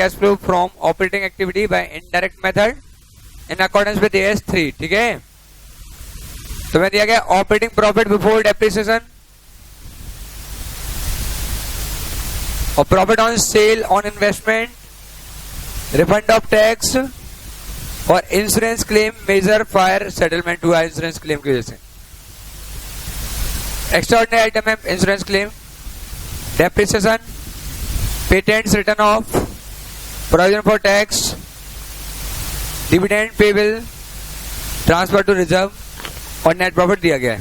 Cash flow from operating activity by indirect method in accordance with AS3, ठीक है। तो मैं दिया गया ऑपरेटिंग प्रॉफिट बिफोर डेप्रिसिएशन और profit on sale on investment, refund of tax और insurance claim major fire settlement हुआ insurance claim की वजह से। एक्स्ट्राऑर्डिनरी आइटम है insurance claim, depreciation, patents return of, provision for tax, dividend payable, transfer to reserve और net profit दिया गया है,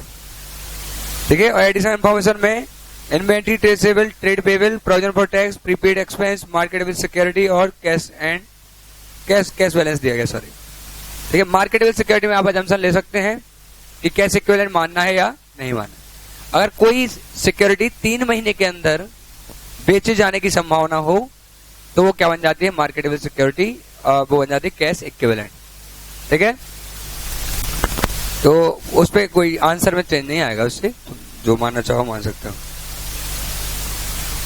ठीक है। और एडिशनल इंफॉर्मेशन में inventory, traceable, trade payable, provision for tax, prepaid expense, marketable security और कैश एंड कैश बैलेंस दिया गया, सॉरी, ठीक है। मार्केटेबल सिक्योरिटी में आप अजम्पशन ले सकते हैं कि कैश इक्विवेलेंट मानना है या नहीं मानना। अगर कोई सिक्योरिटी 3 महीने के अंदर बेचे जाने की संभावना हो तो वो क्या बन जाती है, मार्केटेबल सिक्योरिटी, वो बन जाती है कैश इक्विवेलेंट, ठीक है। तो उस पर कोई आंसर में चेंज नहीं आएगा, उससे जो मानना चाहो मान सकते हो।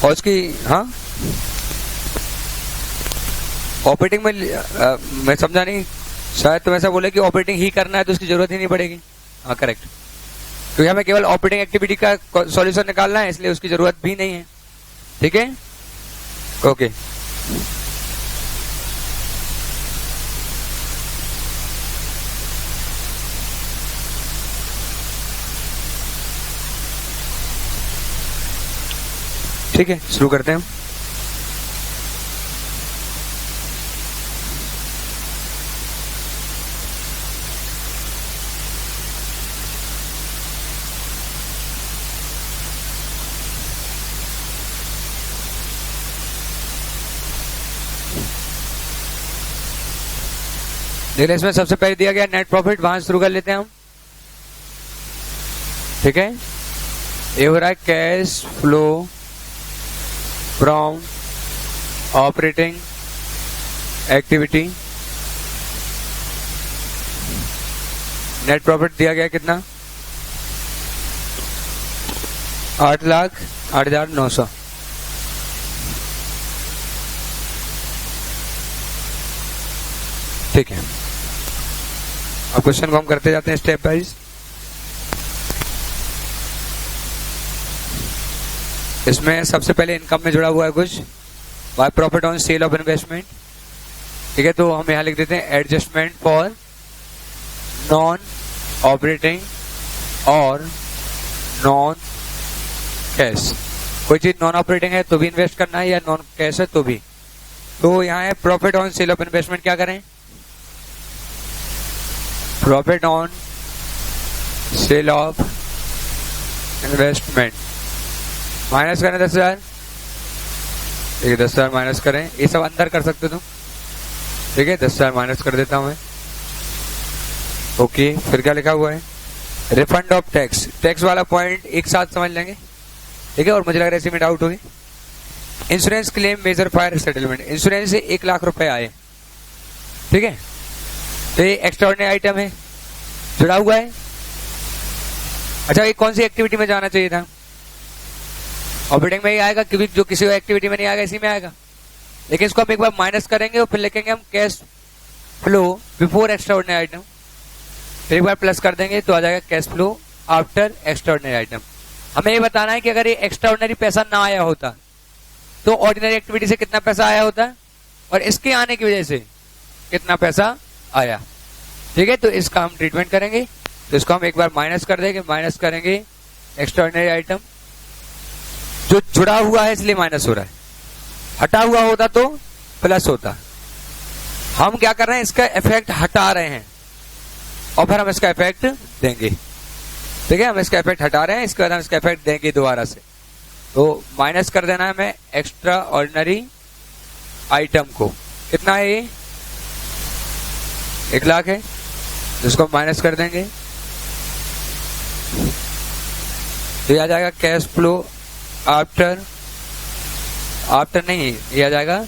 और उसकी हाँ ऑपरेटिंग में मैं समझा नहीं, शायद तुम ऐसा बोले कि ऑपरेटिंग ही करना है तो उसकी जरूरत ही नहीं पड़ेगी। हाँ करेक्ट, क्योंकि हमें केवल ऑपरेटिंग एक्टिविटी का सॉल्यूशन निकालना है, इसलिए उसकी जरूरत भी नहीं है, ठीक है। ओके, ठीक है, शुरू करते हैं। देखिए इसमें सबसे पहले दिया गया नेट प्रॉफिट, वहां शुरू कर लेते हैं हम, ठीक है। ये हो रहा है cash flow from operating activity, net profit दिया गया कितना, 8,08,900, ठीक है। अब क्वेश्चन को हम करते जाते हैं स्टेप वाइज। इसमें सबसे पहले इनकम में जुड़ा हुआ है कुछ, by profit on cell of investment, ठीक है। तो हम यहां लिख देते हैं एडजस्टमेंट फॉर नॉन ऑपरेटिंग और नॉन कैश। कोई चीज नॉन ऑपरेटिंग है तो भी इन्वेस्ट करना है या नॉन कैश है तो भी। तो यहाँ है profit on cell of investment, क्या करें, profit on cell of investment minus करें 10,000, ठीक है, 10,000 माइनस करें, ये सब अंदर कर सकते तुम, ठीक है। 10,000 माइनस कर देता हूं मैं, ओके। फिर क्या लिखा हुआ है, रिफंड ऑफ टैक्स, टैक्स वाला पॉइंट एक साथ समझ लेंगे, ठीक है। और मुझे लग रहा है इसी में डाउट होगी। Insurance claim major fire settlement, insurance से 1,00,000 रुपए आए, ठीक है। तो ये एक्स्ट्राऑर्डिनरी आइटम है, जुड़ा हुआ है। अच्छा, ये कौन सी एक्टिविटी में जाना चाहिए था, ऑपरेटिंग में ही आएगा, क्योंकि जो किसी एक्टिविटी में नहीं आएगा इसी में आएगा। लेकिन इसको हम एक बार माइनस करेंगे और फिर लिखेंगे हम cash flow before extraordinary item, फिर एक बार प्लस कर देंगे तो आ जाएगा cash flow after extraordinary item. हमें ये बताना है कि अगर ये एक्स्ट्राऑर्डिनरी पैसा ना आया होता तो ऑर्डिनरी एक्टिविटी से कितना पैसा आया होता और इसके आने की वजह से कितना पैसा आया, ठीक है। तो इसका हम ट्रीटमेंट करेंगे, तो इसको हम एक बार माइनस कर देंगे, माइनस करेंगे एक्स्ट्राऑर्डिनरी आइटम, जो जुड़ा हुआ है इसलिए माइनस हो रहा है, हटा हुआ होता तो प्लस होता। हम क्या कर रहे हैं, इसका इफेक्ट हटा रहे हैं और फिर हम इसका इफेक्ट देंगे, ठीक है। हम इसका इफेक्ट हटा रहे हैं, इसके बाद हम इसका इफेक्ट देंगे दोबारा से। तो माइनस कर देना है हमें एक्स्ट्रा ऑर्डिनरी आइटम को, कितना है ये, 1,00,000 है, जिसको माइनस कर देंगे तो आ जाएगा कैश फ्लो आफ्टर नहीं, ये आ जाएगा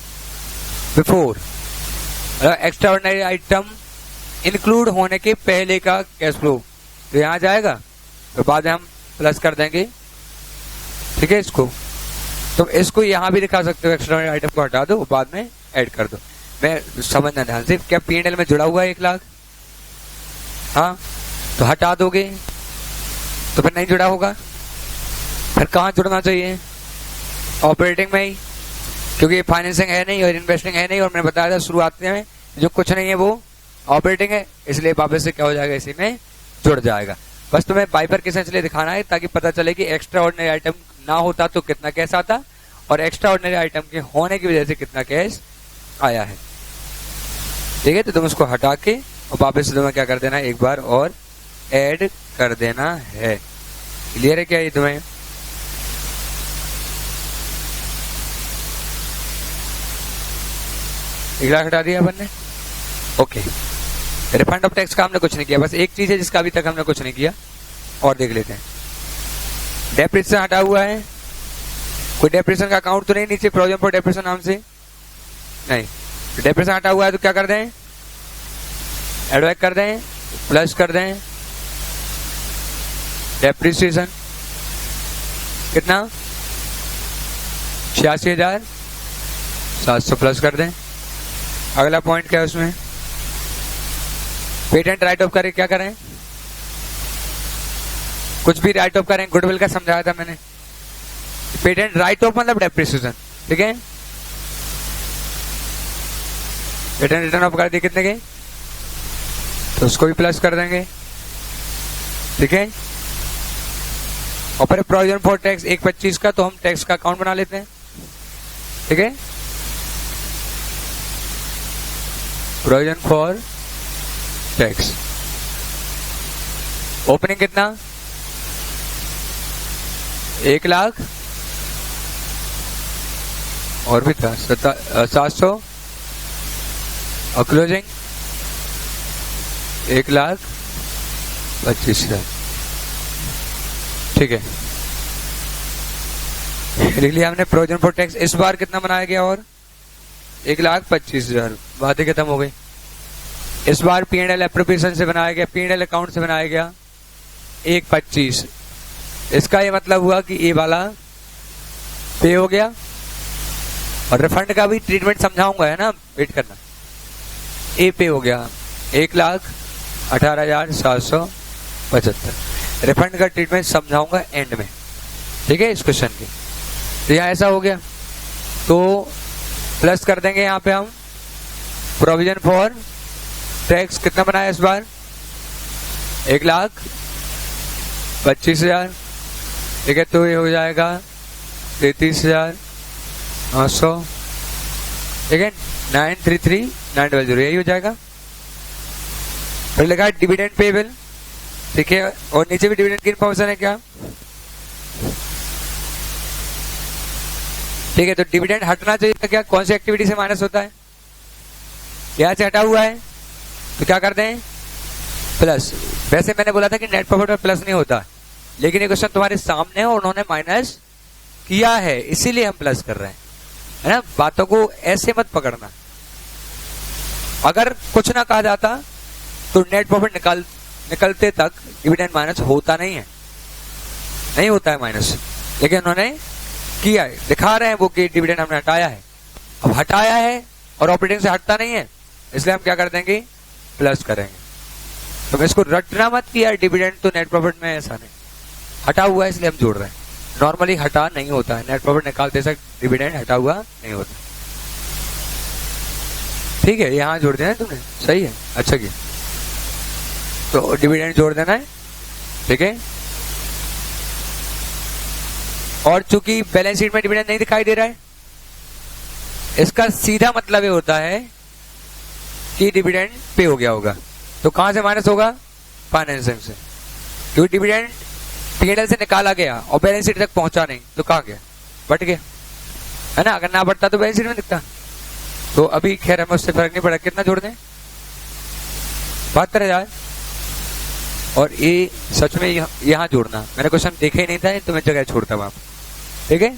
before, extra ordinary item include होने के पहले का कैश फ्लो, तो यहां जाएगा, तो बाद में हम प्लस कर देंगे, ठीक है। इसको तो इसको यहां भी दिखा सकते हो, एक्स्ट्रा ऑर्डिनरी आइटम को हटा दो, बाद में ऐड कर दो। मैं समझना ध्यान से, क्या P&L में जुड़ा हुआ है 1 लाख? हाँ, तो हटा दोगे तो फिर नहीं जुड़ा होगा। फिर कहाँ जुड़ना चाहिए? ऑपरेटिंग में ही, क्योंकि फाइनेंसिंग है नहीं और इन्वेस्टिंग है नहीं, और मैंने बताया था शुरुआत में जो कुछ नहीं है वो ऑपरेटिंग है, इसलिए वापस से क्या हो जाएगा, इसी में जुड़ जाएगा। बस तुम्हें बाइफरकेशन इसलिए दिखाना है ताकि पता चले कि एक्स्ट्रा ऑर्डिनरी आइटम ना होता तो कितना कैश आता, और एक्स्ट्रा ऑर्डिनरी आइटम के होने की वजह से कितना कैश आया है। ठीक है, तो तुम उसको हटा के और वापस से तुम्हें क्या कर देना है, एक बार और ऐड कर देना है। क्लियर है क्या ये तुम्हें? एक लाख हटा दिया अपन ने। ओके, रिफंड ऑफ टैक्स का हमने कुछ नहीं किया, बस एक चीज है जिसका अभी तक हमने कुछ नहीं किया, और देख लेते हैं। डेप्रिसिएशन हटा हुआ है, कोई डेप्रिसिएशन का अकाउंट तो नहीं नीचे प्रोविजन फॉर डेप्रिसिएशन नाम से? नहीं, डेप्रिसिएशन हटा हुआ है तो क्या कर दें, एड बैक कर दें, प्लस कर दें डेप्रिसिएशन कितना, 86,700 प्लस कर दें। अगला पॉइंट क्या है उसमें, पेटेंट राइट ऑफ करें, क्या करें, कुछ भी राइट ऑफ करें, गुडविल का समझाया था मैंने। पेटेंट राइट ऑफ मतलब डेप्रिसिएशन, ठीक है। पेटेंट रिटर्न ऑफ कर दिए कितने के, तो उसको भी प्लस कर देंगे, ठीक है। और फिर प्रोविजन फॉर टैक्स 1/25 का, तो हम टैक्स का अकाउंट बना लेते हैं, ठीक है। प्रोविजन फॉर टैक्स ओपनिंग कितना, 1 लाख, और भी था 700, और क्लोजिंग 1,25,000, ठीक है। लिख लिया हमने प्रोविजन फॉर टैक्स। इस बार कितना बनाया गया, और 1,25,000, बातें खत्म हो गई। इस बार P&L एप्रोप्रिएशन से बनाया गया, P&L अकाउंट से बनाया गया 1/25। इसका ये मतलब हुआ कि ये वाला पे हो गया, और रिफंड का भी ट्रीटमेंट समझाऊंगा, है ना, वेट करना। ए पे हो गया 1,18,775। रिफंड का ट्रीटमेंट समझाऊंगा एंड में, ठीक है, इस क्वेश्चन के। तो यहाँ ऐसा हो गया, तो प्लस कर देंगे यहाँ पे हम प्रोविजन फॉर टैक्स कितना बनाया इस बार, 1,25,000, ठीक है। तो ये हो जाएगा 33,900, ठीक है, 933,900, यही हो जाएगा। फिर लिखा डिविडेंड पेबल, ठीक है, और नीचे भी डिविडेंड की इन्फॉर्मेशन है क्या, ठीक है। तो डिविडेंड हटना चाहिए क्या, कौन सी एक्टिविटी से माइनस होता है, यहाँ से हटा हुआ है, तो क्या करते हैं, प्लस। वैसे मैंने बोला था कि नेट प्रॉफिट में प्लस नहीं होता, लेकिन ये क्वेश्चन तुम्हारे सामने है और उन्होंने माइनस किया है, इसीलिए हम प्लस कर रहे हैं, है ना। बातों को ऐसे मत पकड़ना। अगर कुछ ना कहा जाता तो नेट प्रॉफिट निकलते तक डिविडेंड माइनस होता नहीं है, नहीं होता है माइनस, लेकिन उन्होंने किया है, दिखा रहे हैं वो कि डिविडेंड हमने हटाया है। अब हटाया है और ऑपरेटिंग से हटता नहीं है, इसलिए हम क्या कर देंगे, प्लस करेंगे। तो इसको रटना मत किया डिविडेंड तो नेट प्रॉफिट में, ऐसा नहीं, हटा हुआ है इसलिए हम जोड़ रहे हैं। नॉर्मली हटा नहीं होता है, नेट प्रॉफिट निकालते तक डिविडेंड हटा हुआ नहीं होता, ठीक है। यहाँ जोड़ देना है तुमने, सही है, अच्छा किया। तो डिविडेंड जोड़ देना है, ठीक है। और चूंकि बैलेंस शीट में डिविडेंड नहीं दिखाई दे रहा है, इसका सीधा मतलब ये होता है कि डिविडेंड पे हो गया होगा। तो कहां से माइनस होगा, फाइनेंसिंग से, क्योंकि डिविडेंड P&L से निकाला गया और बैलेंस शीट तक पहुंचा नहीं, तो कहां गया, बट गया, है ना। अगर ना बढ़ता तो बैलेंस शीट में दिखता। तो अभी खैर हमें उससे फर्क नहीं पड़ा, कितना जोड़ दें, 72,000। और ये सच में यहाँ जोड़ना, मैंने क्वेश्चन देखा ही नहीं था तो मैं जगह छोड़ता हूँ, ठीक है।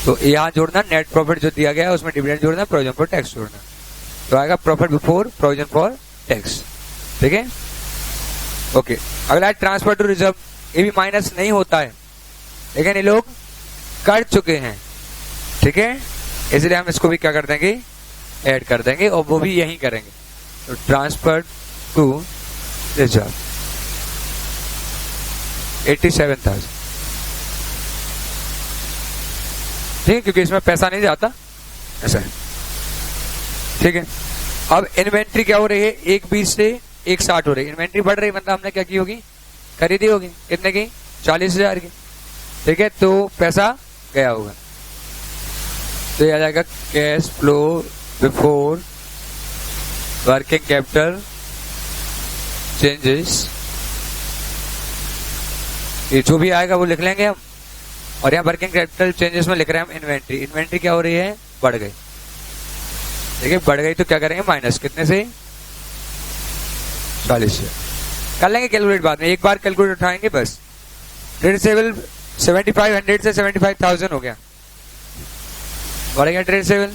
तो यहाँ जोड़ना, नेट प्रॉफिट जो दिया गया है उसमें डिविडेंड जोड़ना, प्रोविजन फॉर टैक्स जोड़ना, तो आएगा profit before provision for tax, ठीक है। ओके, अगला ट्रांसफर टू रिजर्व, ये भी माइनस नहीं होता है, लेकिन ये लोग कर चुके हैं, ठीक है, इसलिए हम इसको भी क्या कर देंगे, ऐड कर देंगे और वो भी यहीं करेंगे। तो ट्रांसफर टू रिजर्व 87,000, ठीक है, क्योंकि इसमें पैसा नहीं जाता ऐसा है, ठीक है। अब इन्वेंट्री क्या हो रही है, 120 से 160 हो रही है, इन्वेंट्री बढ़ रही है, मतलब हमने क्या की होगी, खरीदी होगी, कितने की, 40,000 की, ठीक है, तो पैसा गया होगा। तो ये आ जाएगा cash flow before working capital changes, ये जो भी आएगा वो लिख लेंगे हम। और यहाँ वर्किंग कैपिटल चेंजेस में लिख रहे हैं हम इन्वेंट्री, इन्वेंट्री क्या हो रही है, बढ़ गई, ठीक है, बढ़ गई तो क्या करेंगे, माइनस कितने से, 40 से। कर लेंगे कैलकुलेट बाद में, एक बार कैलकुलेट उठाएंगे बस। ट्रेड रिसीवेबल 7500 से 75,000 हो गया, बढ़ गया ट्रेड रिसीवेबल।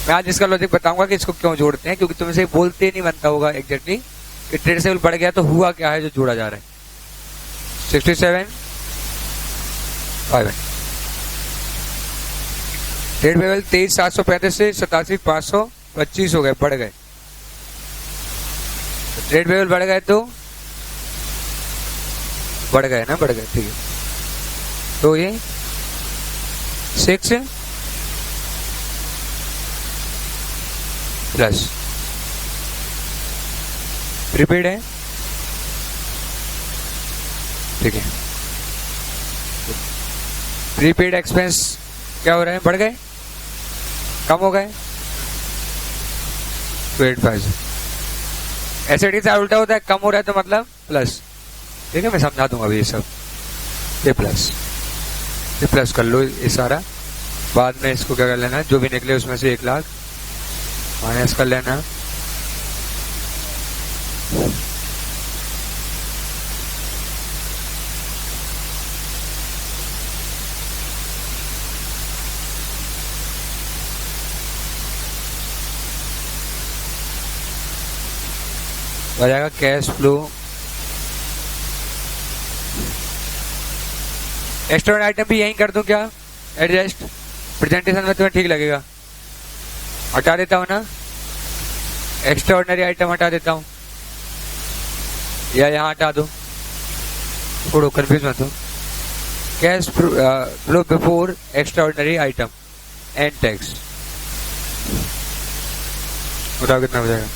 मैं आज इसका लॉजिक बताऊंगा कि इसको क्यों जोड़ते हैं, क्योंकि तुमसे बोलते नहीं बनता होगा एग्जैक्टली कि ट्रेड रिसीवेबल बढ़ गया तो हुआ क्या है जो जोड़ा जा रहा है। 67,500, ट्रेड पेबल 23,735 से 87,525 हो गए, बढ़ गए। ट्रेड पेबल बढ़ गए तो बढ़ गए ना, बढ़ गए, ठीक है। तो ये 6 प्लस प्रीपेड है, ठीक है। प्रीपेड एक्सपेंस क्या हो रहे हैं, बढ़ गए, कम हो गए, 285। एसएडी से उल्टा होता है, कम हो रहा है तो मतलब प्लस, ठीक है, मैं समझा दूंगा अभी ये सब। ये प्लस कर लो ये सारा, बाद में इसको क्या कर लेना, जो भी निकले उसमें से 1 लाख माइनस कर लेना। हो जाएगा कैश फ्लो एक्स्ट्रा आइटम भी यहीं कर दूं क्या, एडजस्ट, प्रेजेंटेशन में तुम्हें ठीक लगेगा, हटा देता हूं ना, एक्स्ट्रा ऑर्डिनरी आइटम हटा देता हूं, या यहाँ हटा दो, थोड़ा कंफ्यूज मत हो। Cash flow before extra ordinary item and tax, बताओ कितना हो जाएगा।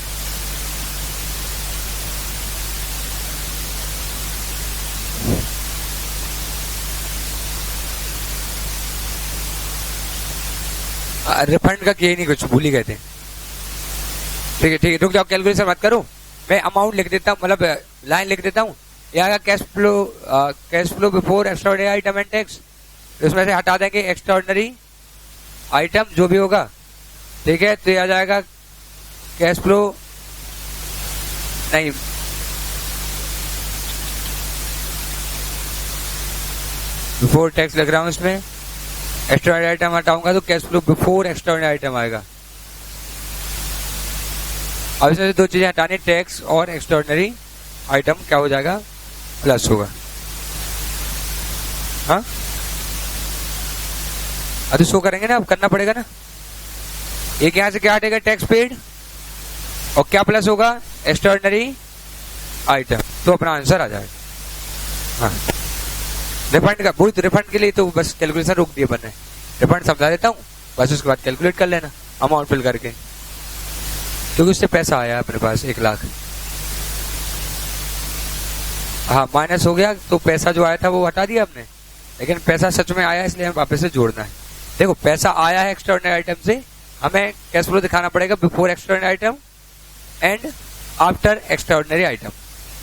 रिफंड का किए नहीं, कुछ भूल ही गए थे, ठीक है, ठीक है, रुक जाओ, कैलकुलेशन मत करो, मैं अमाउंट लिख देता हूँ, मतलब लाइन लिख देता हूँ। यहाँ cash flow before extra ordinary item and tax, उसमें से हटा देंगे एक्स्ट्रा ऑर्डिनरी आइटम जो भी होगा, ठीक है, तो ये आ जाएगा कैश फ्लो, नहीं, बिफोर टैक्स लिख रहा हूँ, इसमें एक्स्ट्रा ऑर्डिनरी आइटम हटाऊंगा तो cash flow before extra ordinary item आएगा। अब इसमें से 2 चीजें हटानी, टैक्स और एक्स्ट्रा ऑर्डिनरी आइटम, क्या हो जाएगा, प्लस होगा। हाँ, अब शो करेंगे ना, अब करना पड़ेगा ना, एक यहां से क्या हटेगा, टैक्स पेड, और क्या प्लस होगा, एक्स्ट्रा ऑर्डिनरी आइटम, तो अपना आंसर आ जाएगा। हाँ, रिफंड का पूरी, रिफंड के लिए तो बस कैलकुलेशन रोक दिए बने, रिफंड समझा देता हूँ, बस उसके बाद कैलकुलेट कर लेना अमाउंट फिल करके, क्योंकि उससे पैसा आया अपने पास 1 लाख। हाँ, माइनस हो गया तो पैसा जो आया था वो हटा दिया हमने, लेकिन पैसा सच में आया इसलिए हमें वापस से जोड़ना है। देखो, पैसा आया है एक्स्ट्रा ऑर्डिनरी आइटम से, हमें कैश फ्लो दिखाना पड़ेगा before extra ordinary item and after extra ordinary item.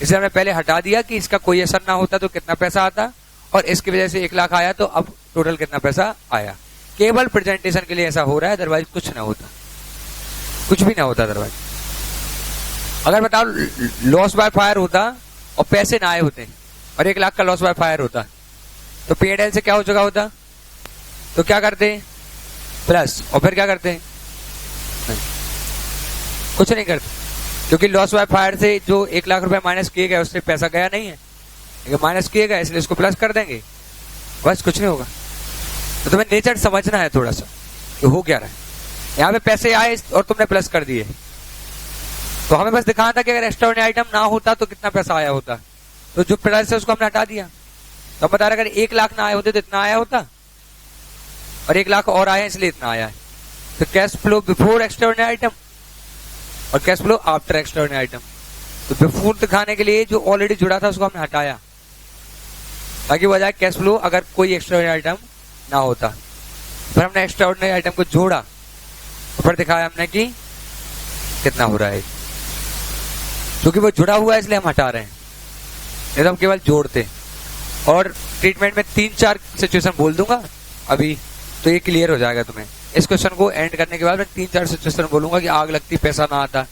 इसे हमने पहले हटा दिया कि इसका कोई असर ना होता तो कितना पैसा आता, और इसकी वजह से 1 लाख आया तो अब टोटल कितना पैसा आया। केवल प्रेजेंटेशन के लिए ऐसा हो रहा है, अदरवाइज कुछ ना होता, कुछ भी ना होता अदरवाइज। अगर बताओ लॉस बाय फायर होता और पैसे ना आए होते और 1 लाख का लॉस बाय फायर होता, तो P&L से क्या हो चुका होता, तो क्या करते, प्लस, और फिर क्या करते, नहीं, कुछ नहीं करते, क्योंकि लॉस बाय फायर से जो 1 लाख रुपए माइनस किए गए उससे पैसा गया नहीं है, लेकिन माइनस किए गए इसलिए उसको प्लस कर देंगे, बस कुछ नहीं होगा। तो तुम्हें नेचर समझना है थोड़ा सा कि हो क्या रहा है। यहाँ पे पैसे आए और तुमने प्लस कर दिए, तो हमें बस दिखाना था कि अगर एक्स्ट्रा आइटम ना होता तो कितना पैसा आया होता। तो जो प्लस है उसको हमने हटा दिया, तो बता रहे अगर 1 लाख ना आए होते तो इतना आया होता, और 1 लाख और आया इसलिए इतना आया है। तो cash flow before extra item और cash flow after extra item. तो बिफोर दिखाने के लिए जो ऑलरेडी जुड़ा था उसको हमने हटाया, ताकि वो जाए कैश फ्लो अगर कोई एक्स्ट्रा आइटम ना होता। फिर हमने एक्स्ट्रा आइटम को जोड़ा, फिर दिखाया हमने कि कितना हो रहा है। क्योंकि वो जुड़ा हुआ है इसलिए हम हटा रहे हैं, नहीं तो हम केवल जोड़ते। और ट्रीटमेंट में 3-4 सिचुएशन बोल दूंगा अभी, तो ये क्लियर हो जाएगा तुम्हें। इस क्वेश्चन को एंड करने के बाद मैं 3-4 सिचुएशन बोलूंगा कि आग लगती पैसा ना आता,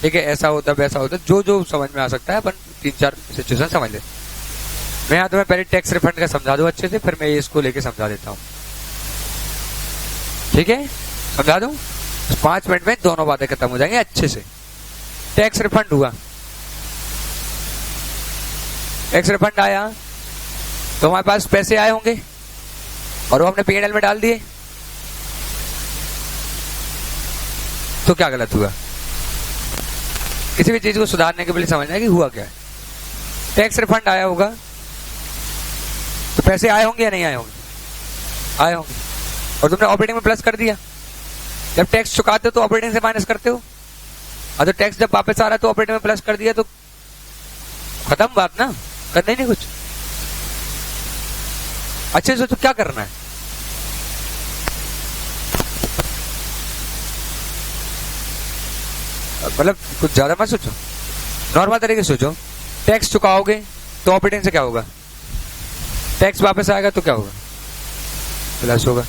ठीक है, ऐसा होता वैसा होता, जो जो समझ में आ सकता है अपन 3-4 सिचुएशन समझ ले। मैं यहाँ तुम्हें पहले टैक्स रिफंड का समझा दूं अच्छे से, फिर मैं इसको लेके समझा देता हूँ, ठीक है, समझा दूं। 5 मिनट में दोनों बातें खत्म हो जाएंगी अच्छे से। टैक्स रिफंड हुआ, टैक्स रिफंड आया तो हमारे पास पैसे आए होंगे और वो हमने P&L में डाल दिए, तो क्या गलत हुआ? किसी भी चीज को सुधारने के लिए समझना है कि हुआ क्या है। टैक्स रिफंड आया होगा तो पैसे आए होंगे या नहीं आए होंगे? आए होंगे, और तुमने ऑपरेटिंग में प्लस कर दिया। जब टैक्स चुकाते हो तो ऑपरेटिंग से माइनस करते हो, और तो टैक्स जब वापस आ रहा है तो ऑपरेटिंग में प्लस कर दिया, तो खत्म बात ना, करना ही नहीं कुछ। अच्छे से तो क्या करना है, मतलब कुछ ज्यादा मत सोचो, नॉर्मल तरीके से सोचो। टैक्स चुकाओगे तो ऑपरेटिंग से क्या होगा? टैक्स वापस आएगा तो क्या होगा? प्लस होगा,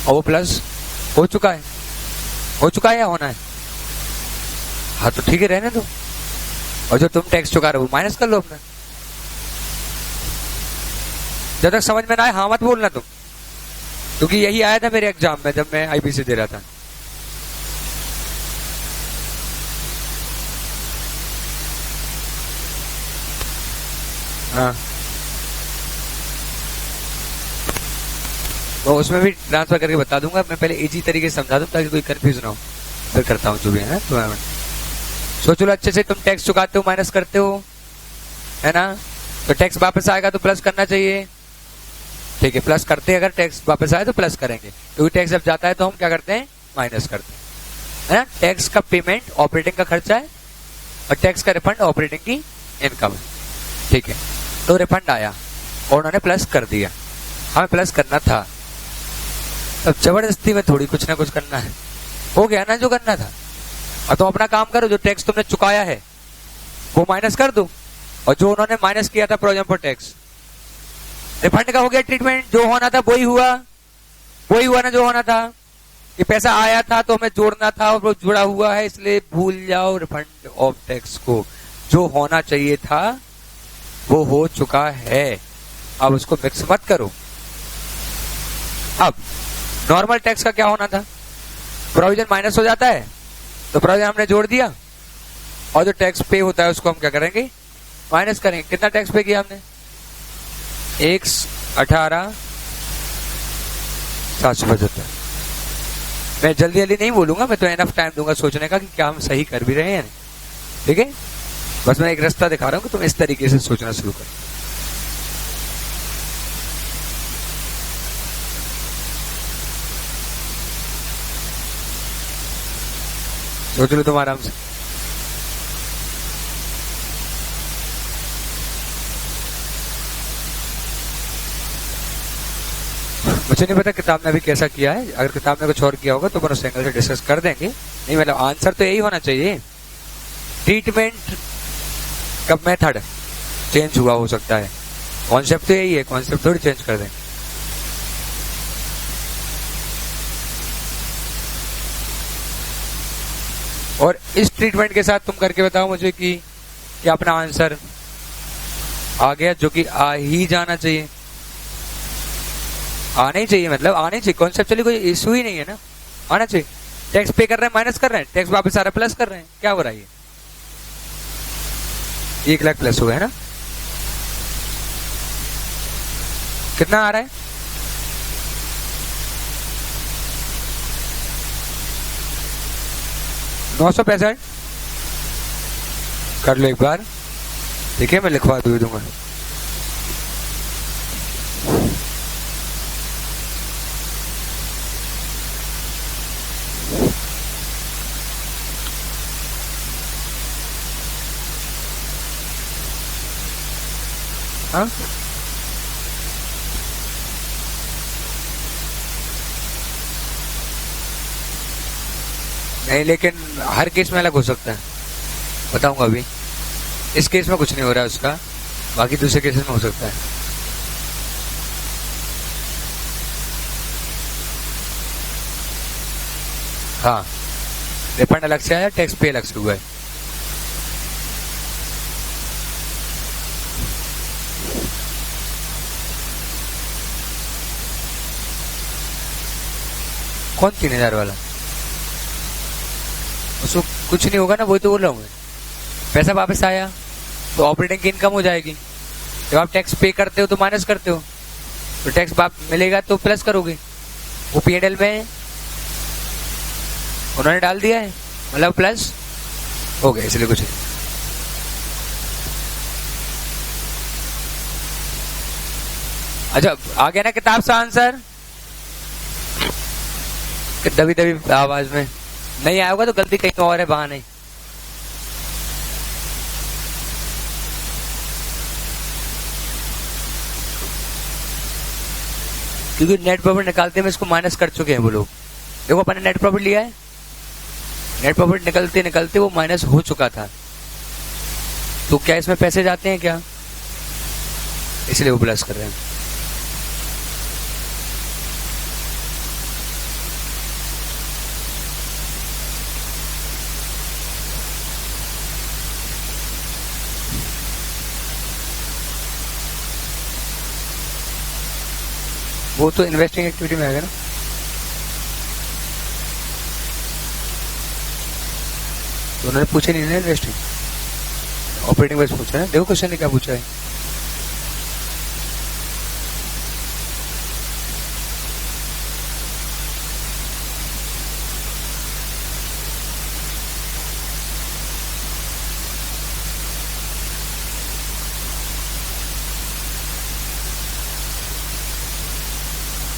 और वो प्लस हो चुका है, हो चुका है या होना है? हाँ तो ठीक है, रहने दो। और जो तुम टैक्स चुका रहे हो माइनस कर लो अपना। जब तक समझ में ना आए हाँ मत बोलना तुम, क्योंकि यही आया था मेरे एग्जाम में जब मैं IBC दे रहा था। हाँ, तो उसमें भी ट्रांसफर करके बता दूंगा। मैं पहले इजी तरीके से समझा दूं ताकि कोई कंफ्यूज ना हो, फिर करता हूँ जो भी है ना। तो सोच लो अच्छे से, तुम टैक्स चुकाते हो माइनस करते हो, है ना, तो टैक्स वापस आएगा तो प्लस करना चाहिए, ठीक है, प्लस करते हैं। अगर टैक्स वापस आए तो प्लस करेंगे, क्योंकि टैक्स जब जाता है तो हम क्या करते हैं? माइनस करते हैं, है ना। टैक्स का पेमेंट ऑपरेटिंग का खर्चा है और टैक्स का रिफंड ऑपरेटिंग की इनकम है, ठीक है। तो रिफंड आया और उन्होंने प्लस कर दिया, हमें प्लस करना था, अब जबरदस्ती में थोड़ी कुछ ना कुछ करना है, हो गया ना जो करना था। और तुम अपना काम करो, जो टैक्स तुमने चुकाया है वो माइनस कर दो, और जो उन्होंने माइनस किया था प्रोविजन फॉर टैक्स, रिफंड का हो गया ट्रीटमेंट। जो होना था वही हुआ, वही हुआ ना जो होना था। ये पैसा आया था तो हमें जोड़ना था और वो जुड़ा हुआ है, इसलिए भूल जाओ रिफंड ऑफ टैक्स को। जो होना चाहिए था वो हो चुका है, अब उसको मिक्स मत करो। अब नॉर्मल टैक्स का क्या होना था? प्रोविजन माइनस हो जाता है तो प्रोविजन हमने जोड़ दिया, और जो टैक्स पे होता है उसको हम क्या करेंगे? माइनस करेंगे। कितना टैक्स पे किया हमने? 1,18,775। मैं जल्दी जल्दी नहीं बोलूंगा, मैं तो एनफ टाइम दूंगा सोचने का कि क्या हम सही कर भी रहे हैं, ठीक है। बस मैं एक रास्ता दिखा रहा हूं कि तुम इस तरीके से सोचना शुरू करो। सोच लो तुम आराम से। मुझे नहीं पता किताब ने अभी कैसा किया है, अगर किताब ने कुछ और किया होगा तो अपन उस एंगल से डिस्कस कर देंगे। नहीं मतलब आंसर तो यही होना चाहिए। ट्रीटमेंट का मेथड चेंज हुआ हो सकता है, कॉन्सेप्ट तो यही है, कॉन्सेप्ट थोड़ी चेंज कर देंगे। और इस ट्रीटमेंट के साथ तुम करके बताओ मुझे कि क्या अपना आंसर आ गया, जो कि आ ही जाना चाहिए, आना ही चाहिए, मतलब आना ही चाहिए। कॉन्सेप्चुअली कोई इशू ही नहीं है ना, आना चाहिए। टैक्स पे कर रहे हैं माइनस कर रहे हैं, टैक्स वापस आ रहा है प्लस कर रहे हैं, क्या हो रहा है? ये 1 लाख प्लस हुआ है ना। कितना आ रहा है? 965 कर लो एक बार, ठीक है, मैं लिखवा दूंगा। हाँ नहीं, लेकिन हर केस में अलग हो सकता है, बताऊंगा अभी। इस केस में कुछ नहीं हो रहा है उसका, बाकी दूसरे केसेस में हो सकता है। हाँ, रिफंड अलग से आया, टैक्स पे अलग से हुआ है। कौन 3000 वाला? उसको कुछ नहीं होगा ना, वही तो बोल रहा हूँ मैं। पैसा वापस आया तो ऑपरेटिंग की इनकम हो जाएगी। जब आप टैक्स पे करते हो तो माइनस करते हो, तो टैक्स मिलेगा तो प्लस करोगे। वो P&L में उन्होंने डाल दिया है, मतलब प्लस हो गया, इसलिए कुछ नहीं। अच्छा, आ गया ना किताब से आंसर? दबी दबी आवाज में नहीं आया होगा तो गलती कहीं और है, वहां नहीं। क्योंकि नेट प्रॉफिट निकालते में इसको माइनस कर चुके हैं वो लोग। देखो, अपन ने नेट प्रॉफिट लिया है, नेट प्रॉफिट निकलते निकलते वो माइनस हो चुका था, तो क्या इसमें पैसे जाते हैं क्या? इसलिए वो प्लस कर रहे हैं। वो तो इन्वेस्टिंग एक्टिविटी में आएगा ना। तो उन्होंने पूछे नहीं ना इन्वेस्टिंग, ऑपरेटिंग बेस पूछा है। देखो क्वेश्चन ने क्या पूछा है।